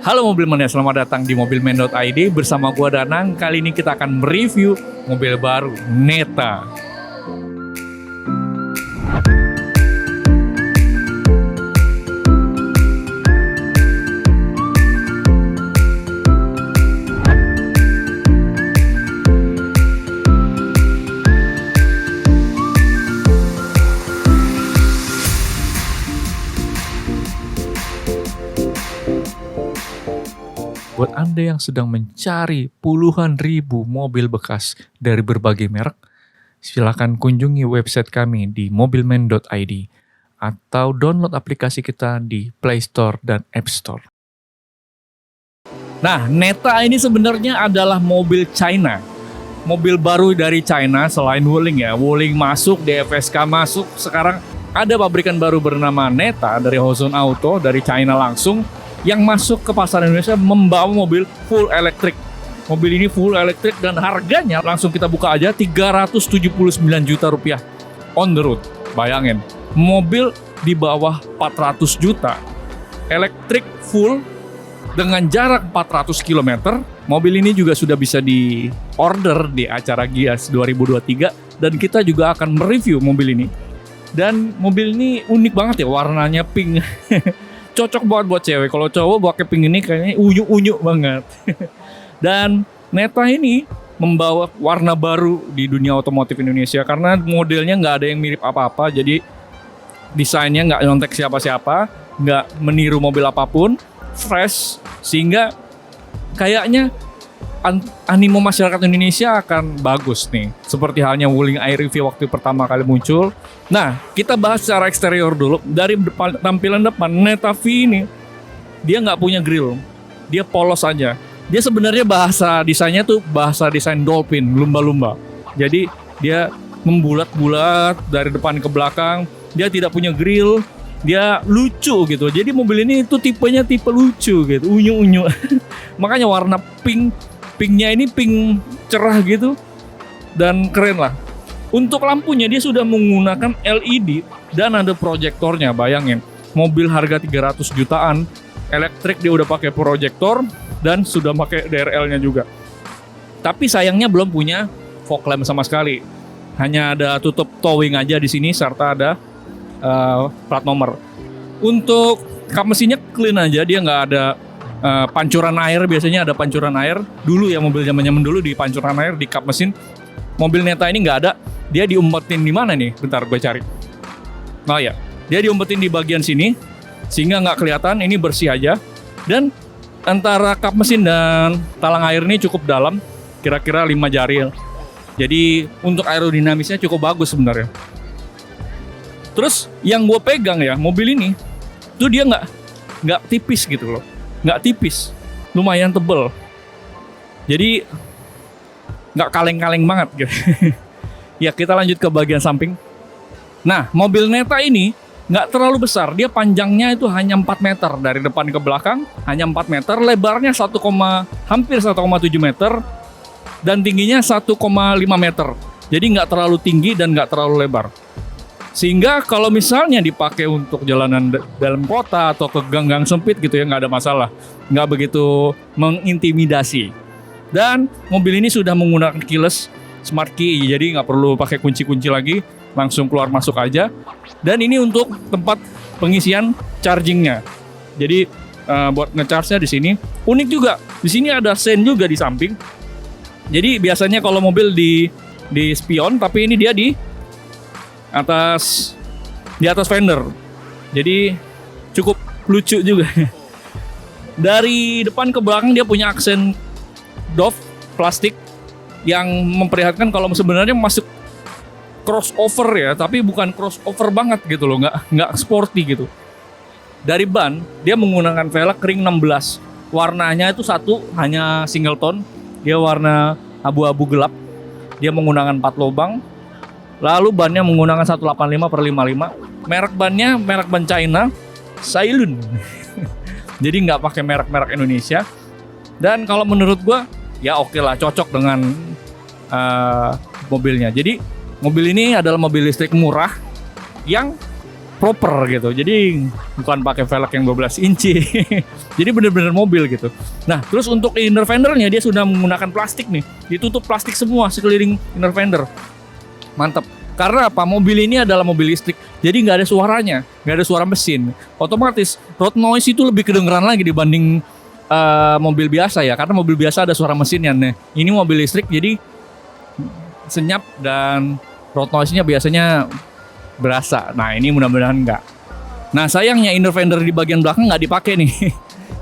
Halo Mobilmania, selamat datang di mobilman.id bersama gua Danang. Kali ini kita akan mereview mobil baru Neta. Buat Anda yang sedang mencari puluhan ribu mobil bekas dari berbagai merek, silakan kunjungi website kami di mobilman.id atau download aplikasi kita di Play Store dan App Store. Nah, Neta ini sebenarnya adalah mobil China. Mobil baru dari China selain Wuling ya. Wuling masuk, DFSK masuk. Sekarang ada pabrikan baru bernama Neta dari Hozon Auto dari China langsung, yang masuk ke pasar Indonesia membawa mobil full elektrik. Mobil ini full elektrik dan harganya langsung kita buka aja 379 juta rupiah on the road. Bayangin, mobil di bawah 400 juta, elektrik full dengan jarak 400 km. Mobil ini juga sudah bisa di order di acara Gias 2023 dan kita juga akan mereview mobil ini. Dan mobil ini unik banget ya, warnanya pink. Cocok banget buat cewek. Kalau cowok pakai pink ini kayaknya unyu-unyu banget. Dan Neta ini membawa warna baru di dunia otomotif Indonesia karena modelnya nggak ada yang mirip apa-apa. Jadi desainnya nggak nyontek siapa-siapa, nggak meniru mobil apapun, fresh, sehingga kayaknya animo masyarakat Indonesia akan bagus nih. Seperti halnya Wuling i-Review waktu pertama kali muncul. Nah, kita bahas secara eksterior dulu. Dari tampilan depan, Neta V ini dia nggak punya grill, dia polos aja. Dia sebenarnya bahasa desainnya tuh bahasa desain dolphin, lumba-lumba. Jadi dia membulat-bulat dari depan ke belakang. Dia tidak punya grill, dia lucu gitu. Jadi mobil ini tuh tipenya tipe lucu gitu, unyu-unyu. Makanya warna pinknya ini pink cerah gitu dan keren lah. Untuk lampunya dia sudah menggunakan LED dan ada proyektornya. Bayangin, mobil harga 300 jutaan, elektrik dia udah pakai proyektor dan sudah pakai DRL-nya juga. Tapi sayangnya belum punya fog lamp sama sekali. Hanya ada tutup towing aja di sini serta ada plat nomor. Untuk kap mesinnya clean aja, dia nggak ada pancuran air. Biasanya ada pancuran air. Dulu ya, mobil zaman-zaman dulu di pancuran air di kap mesin. Mobil Neta ini nggak ada. Dia diumpetin di mana nih? Bentar gue cari. Oh ya, dia diumpetin di bagian sini sehingga nggak kelihatan. Ini bersih aja. Dan antara kap mesin dan talang air ini cukup dalam, kira-kira 5 jari. Jadi untuk aerodinamisnya cukup bagus sebenarnya. Terus yang gue pegang ya, mobil ini tuh dia nggak tipis gitu loh. Nggak tipis, lumayan tebel. Jadi nggak kaleng-kaleng banget gitu. Ya, kita lanjut ke bagian samping. Nah, mobil Neta ini nggak terlalu besar. Dia panjangnya itu hanya 4 meter dari depan ke belakang, hanya 4 meter. Lebarnya hampir 1,7 meter dan tingginya 1,5 meter. Jadi nggak terlalu tinggi dan nggak terlalu lebar. Sehingga kalau misalnya dipakai untuk jalanan dalam kota atau ke gang-gang sempit gitu ya, nggak ada masalah. Nggak begitu mengintimidasi. Dan mobil ini sudah menggunakan keyless smart key, jadi nggak perlu pakai kunci-kunci lagi, langsung keluar masuk aja. Dan ini untuk tempat pengisian chargingnya. Jadi buat ngecharge-nya di sini. Unik juga, di sini ada sen juga di samping. Jadi biasanya kalau mobil di spion, tapi ini dia di atas fender. Jadi cukup lucu juga. Dari depan ke belakang dia punya aksen doff plastik yang memperlihatkan kalau sebenarnya masuk crossover ya, tapi bukan crossover banget gitu loh, nggak sporty gitu. Dari ban dia menggunakan velg ring 16. Warnanya itu satu, hanya single tone. Dia warna abu-abu gelap. Dia menggunakan 4 lubang. Lalu bannya menggunakan 185/55. Merek bannya merek ban China, Sailun. Jadi nggak pakai merek-merek Indonesia. Dan kalau menurut gua ya oke lah, cocok dengan mobilnya. Jadi mobil ini adalah mobil listrik murah yang proper gitu. Jadi bukan pakai velg yang 12 inci. Jadi bener-bener mobil gitu. Nah, terus untuk inner fendernya dia sudah menggunakan plastik nih. Ditutup plastik semua sekeliling inner fender. Mantap. Karena apa? Mobil ini adalah mobil listrik. Jadi nggak ada suaranya, nggak ada suara mesin. Otomatis road noise itu lebih kedengeran lagi dibanding mobil biasa ya. Karena mobil biasa ada suara mesinnya. Nah, ini mobil listrik jadi senyap dan road noise-nya biasanya berasa. Nah, ini mudah-mudahan enggak. Nah, sayangnya inner fender di bagian belakang nggak dipakai nih.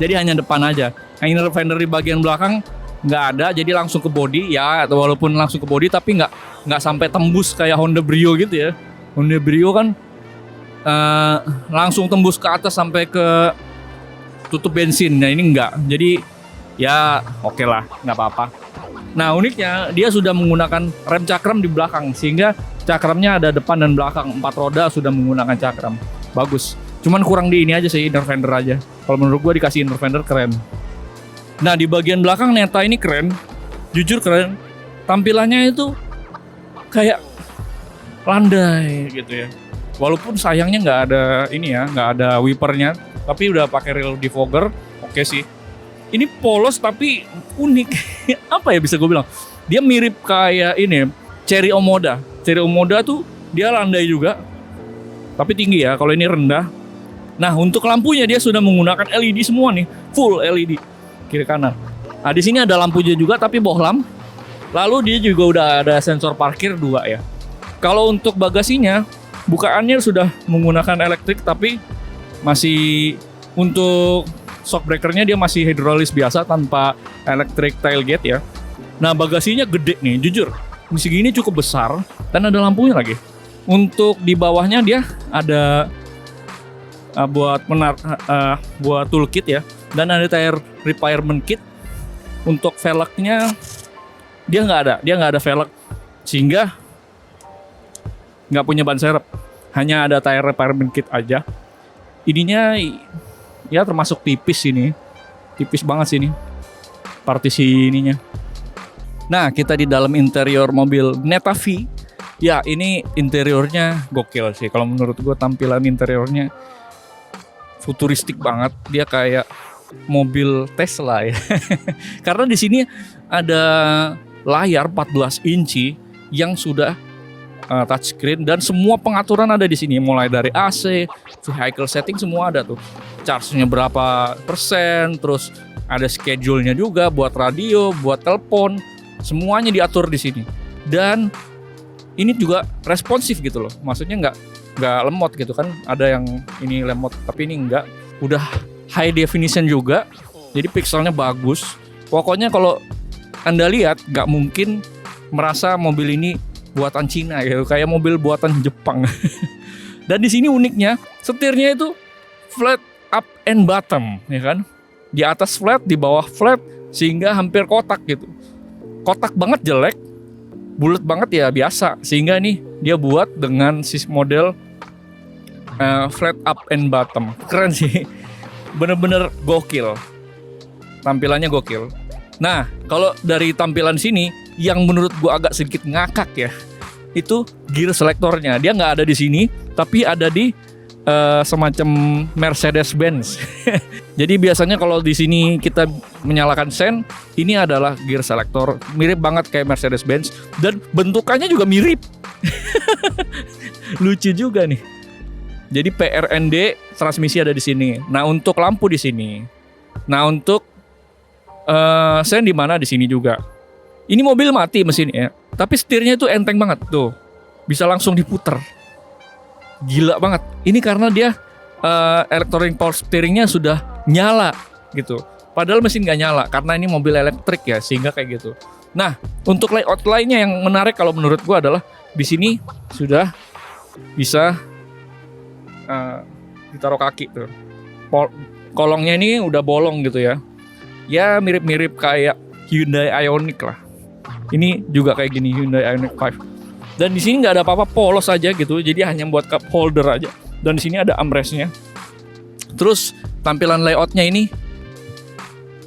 Jadi hanya depan aja. Nah, inner fender di bagian belakang nggak ada, jadi langsung ke body ya. Walaupun langsung ke body tapi nggak sampai tembus kayak Honda Brio gitu ya. Honda Brio kan langsung tembus ke atas sampai ke tutup bensin. Nah, ini enggak. Jadi ya oke lah, nggak apa-apa. Nah, uniknya dia sudah menggunakan rem cakram di belakang sehingga cakramnya ada depan dan belakang. 4 roda sudah menggunakan cakram. Bagus. Cuman kurang di ini aja sih, inner fender aja. Kalau menurut gua dikasih inner fender keren. Nah, di bagian belakang Neta ini keren. Jujur keren. Tampilannya itu kayak landai gitu ya. Walaupun sayangnya nggak ada ini ya, nggak ada wipernya, tapi udah pakai rear defogger. Oke sih. Ini polos tapi unik. Apa ya bisa gue bilang? Dia mirip kayak ini, Chery Omoda. Chery Omoda tuh dia landai juga, tapi tinggi ya. Kalau ini rendah. Nah, untuk lampunya dia sudah menggunakan LED semua nih, full LED kiri kanan. Nah, di sini ada lampunya juga tapi bohlam. Lalu dia juga udah ada sensor parkir 2 ya. Kalau untuk bagasinya, bukaannya sudah menggunakan elektrik tapi masih untuk shock breakernya dia masih hidrolis biasa tanpa electric tailgate ya. Nah, bagasinya gede nih, jujur. Di segini cukup besar dan ada lampunya lagi. Untuk di bawahnya dia ada buat toolkit ya, dan ada tire repairment kit. Untuk velgnya dia nggak ada velg sehingga nggak punya ban serep. Hanya ada tire repairment kit aja. Ininya ya termasuk tipis ini. Tipis banget sih ini. Partisi ininya. Nah, kita di dalam interior mobil Neta V. Ya, ini interiornya gokil sih. Kalau menurut gue tampilan interiornya futuristik banget. Dia kayak mobil Tesla ya. Karena di sini ada layar 14 inci yang sudah touchscreen dan semua pengaturan ada di sini, mulai dari AC, vehicle setting semua ada tuh. Charge-nya berapa persen, terus ada schedule-nya juga buat radio, buat telepon, semuanya diatur di sini. Dan ini juga responsif gitu loh. Maksudnya nggak lemot gitu kan. Ada yang ini lemot tapi ini nggak. Udah high definition juga. Jadi pixelnya bagus. Pokoknya kalau Anda lihat nggak mungkin merasa mobil ini buatan Cina gitu, kayak mobil buatan Jepang. Dan di sini uniknya setirnya itu flat up and bottom, ya kan? Di atas flat, di bawah flat, sehingga hampir kotak gitu. Kotak banget jelek, bulat banget ya biasa. Sehingga nih dia buat dengan model flat up and bottom. Keren sih, bener-bener gokil. Tampilannya gokil. Nah, kalau dari tampilan sini, yang menurut gua agak sedikit ngakak ya, itu gear selectornya. Dia nggak ada di sini, tapi ada di semacam Mercedes-Benz. Jadi biasanya kalau di sini kita menyalakan sen, ini adalah gear selector. Mirip banget kayak Mercedes-Benz dan bentukannya juga mirip. Lucu juga nih. Jadi PRND transmisi ada di sini. Nah, untuk lampu di sini. Nah, untuk sen di mana di sini juga. Ini mobil mati mesinnya, tapi setirnya itu enteng banget tuh, bisa langsung diputer, gila banget. Ini karena dia electronic power steeringnya sudah nyala gitu, padahal mesin nggak nyala karena ini mobil elektrik ya, sehingga kayak gitu. Nah, untuk layout lainnya yang menarik kalau menurut gua adalah di sini sudah bisa ditaruh kaki tuh, kolongnya ini udah bolong gitu ya, ya mirip-mirip kayak Hyundai Ioniq lah. Ini juga kayak gini, Hyundai Ioniq 5. Dan di sini nggak ada apa-apa, polos aja gitu. Jadi hanya buat cup holder aja. Dan di sini ada armrestnya. Terus tampilan layoutnya ini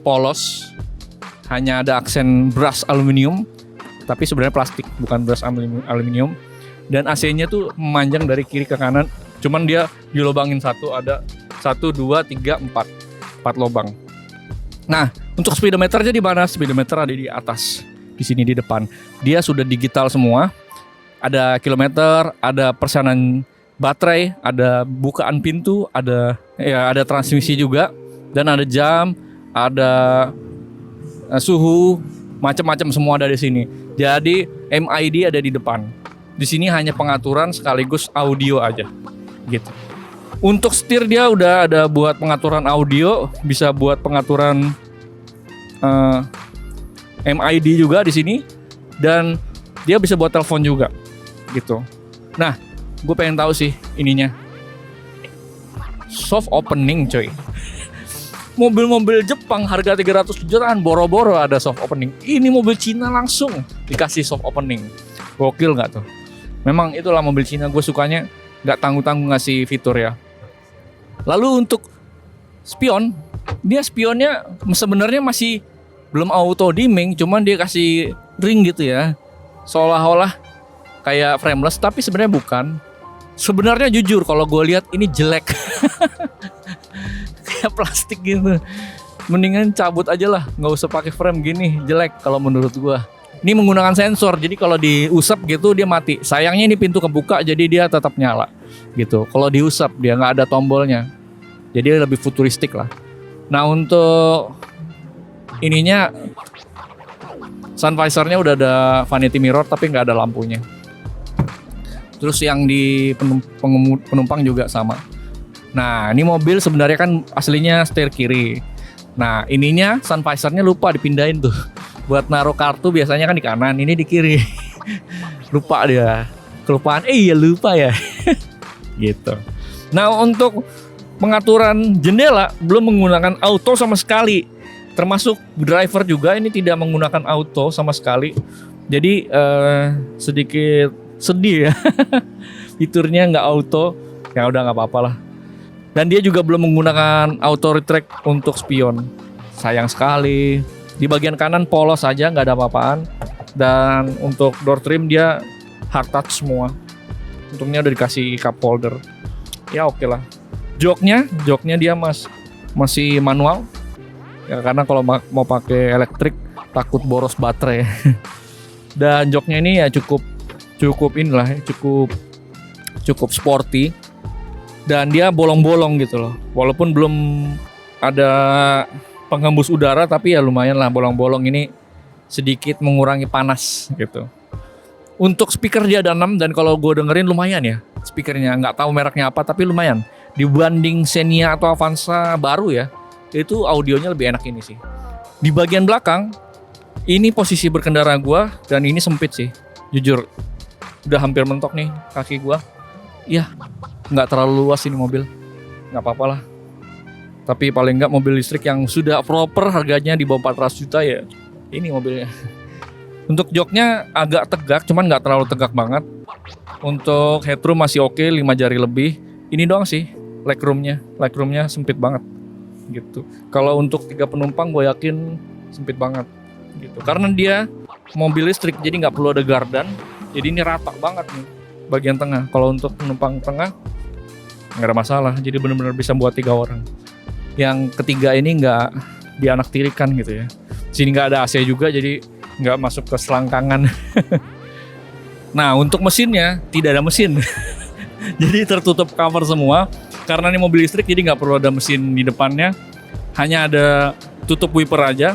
polos, hanya ada aksen brush aluminium, tapi sebenarnya plastik, bukan brush aluminium. Dan AC-nya tuh memanjang dari kiri ke kanan Cuman dia dilobangin satu, ada 1, 2, 3, 4 lobang. Nah, untuk speedometernya di mana? Speedometer ada di atas, di sini di depan. Dia sudah digital semua. Ada kilometer, ada persenan baterai, ada bukaan pintu, ada transmisi juga, dan ada jam, ada suhu, macam-macam semua ada di sini. Jadi MID ada di depan. Di sini hanya pengaturan sekaligus audio aja, gitu. Untuk setir dia udah ada buat pengaturan audio, bisa buat pengaturan MID juga di sini, dan dia bisa buat telepon juga, gitu. Nah, gue pengen tahu sih ininya. Soft opening, coy. Mobil-mobil Jepang harga 300 jutaan boro-boro ada soft opening. Ini mobil Cina langsung dikasih soft opening. Gokil nggak tuh? Memang itulah mobil Cina, gue sukanya nggak tanggung-tanggung ngasih fitur ya. Lalu untuk spion, dia spionnya sebenarnya masih belum auto dimming, cuman dia kasih ring gitu ya, seolah-olah kayak frameless, tapi sebenarnya bukan. Sebenarnya jujur kalau gue lihat ini jelek. Kayak plastik gitu. Mendingan cabut aja lah, nggak usah pakai frame gini, jelek kalau menurut gue. Ini menggunakan sensor, jadi kalau diusap gitu dia mati. Sayangnya ini pintu kebuka, jadi dia tetap nyala gitu. Kalau diusap dia nggak ada tombolnya, jadi lebih futuristik lah. Nah, untuk ininya sun visornya udah ada vanity mirror tapi nggak ada lampunya. Terus yang di penumpang juga sama. Nah, ini mobil sebenarnya kan aslinya setir kiri. Nah, ininya sun visornya lupa dipindahin tuh. Buat naruh kartu biasanya kan di kanan, ini di kiri. Lupa dia. Kelupaan, iya lupa ya. Gitu. Nah, untuk pengaturan jendela belum menggunakan auto sama sekali. Termasuk driver juga ini tidak menggunakan auto sama sekali. Jadi sedikit sedih ya. Fiturnya nggak auto. Ya udah nggak apa-apa lah. Dan dia juga belum menggunakan auto retract untuk spion. Sayang sekali. Di bagian kanan polos aja, nggak ada apa-apaan. Dan untuk door trim dia hard touch semua. Untungnya udah dikasih cup holder. Ya oke lah. Joknya dia masih manual. Ya karena kalau mau pakai elektrik takut boros baterai. Dan joknya ini ya cukup inilah, cukup sporty. Dan dia bolong-bolong gitu loh. Walaupun belum ada penghembus udara, tapi ya lumayan lah bolong-bolong ini sedikit mengurangi panas gitu. Untuk speaker dia ada 6 dan kalau gue dengerin lumayan ya speakernya. Nggak tahu mereknya apa tapi lumayan. Dibanding Xenia atau Avanza baru ya, itu audionya lebih enak ini sih. Di bagian belakang, ini posisi berkendara gue dan ini sempit sih. Jujur, udah hampir mentok nih kaki gue. Ya, nggak terlalu luas ini mobil, nggak apa-apa lah. Tapi paling nggak mobil listrik yang sudah proper harganya di bawah 400 juta ya, ini mobilnya. Untuk joknya agak tegak, cuman nggak terlalu tegak banget. Untuk headroom masih oke, 5 jari lebih. Ini doang sih, legroomnya sempit banget gitu. Kalau untuk 3 penumpang gue yakin sempit banget gitu. Karena dia mobil listrik jadi nggak perlu ada gardan, jadi ini rata banget nih bagian tengah. Kalau untuk penumpang tengah nggak ada masalah, jadi benar-benar bisa buat 3 orang. Yang ketiga ini nggak dianaktirikan gitu ya. Sini nggak ada AC juga, jadi nggak masuk ke selangkangan. Nah, untuk mesinnya tidak ada mesin. Jadi tertutup cover semua. Karena ini mobil listrik jadi nggak perlu ada mesin di depannya. Hanya ada tutup wiper aja.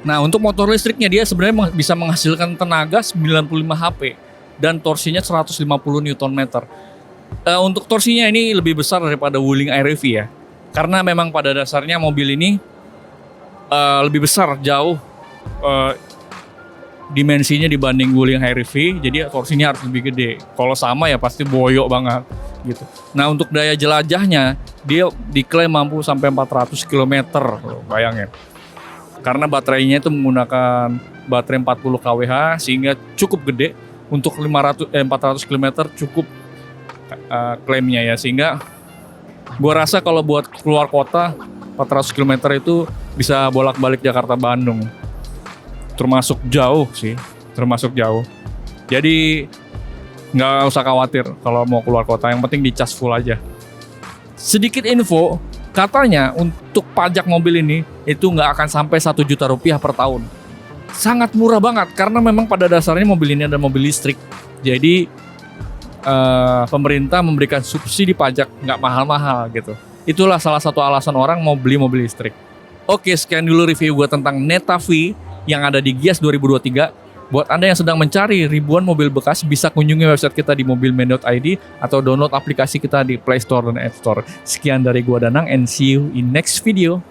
Nah, untuk motor listriknya dia sebenarnya bisa menghasilkan tenaga 95 HP dan torsinya 150 Nm. Untuk torsinya ini lebih besar daripada Wuling Air-EV ya. Karena memang pada dasarnya mobil ini lebih besar jauh dimensinya dibanding Wuling Air-EV, jadi torsinya harus lebih gede. Kalau sama ya pasti boyok banget gitu. Nah, untuk daya jelajahnya dia diklaim mampu sampai 400 km, bayangin. Karena baterainya itu menggunakan baterai 40 kWh sehingga cukup gede. Untuk 400 km cukup klaimnya ya, sehingga gua rasa kalau buat keluar kota 400 km itu bisa bolak-balik Jakarta Bandung. Termasuk jauh sih, termasuk jauh. Jadi Nggak usah khawatir kalau mau keluar kota, yang penting dicas full aja. Sedikit info, katanya untuk pajak mobil ini itu nggak akan sampai 1 juta rupiah per tahun. Sangat murah banget, karena memang pada dasarnya mobil ini adalah mobil listrik. Jadi pemerintah memberikan subsidi pajak nggak mahal-mahal gitu. Itulah salah satu alasan orang mau beli mobil listrik. Oke, sekian dulu review gue tentang Neta V yang ada di Gias 2023. Buat Anda yang sedang mencari ribuan mobil bekas, bisa kunjungi website kita di mobilman.id atau download aplikasi kita di Play Store dan App Store. Sekian dari gua Danang, and see you in next video.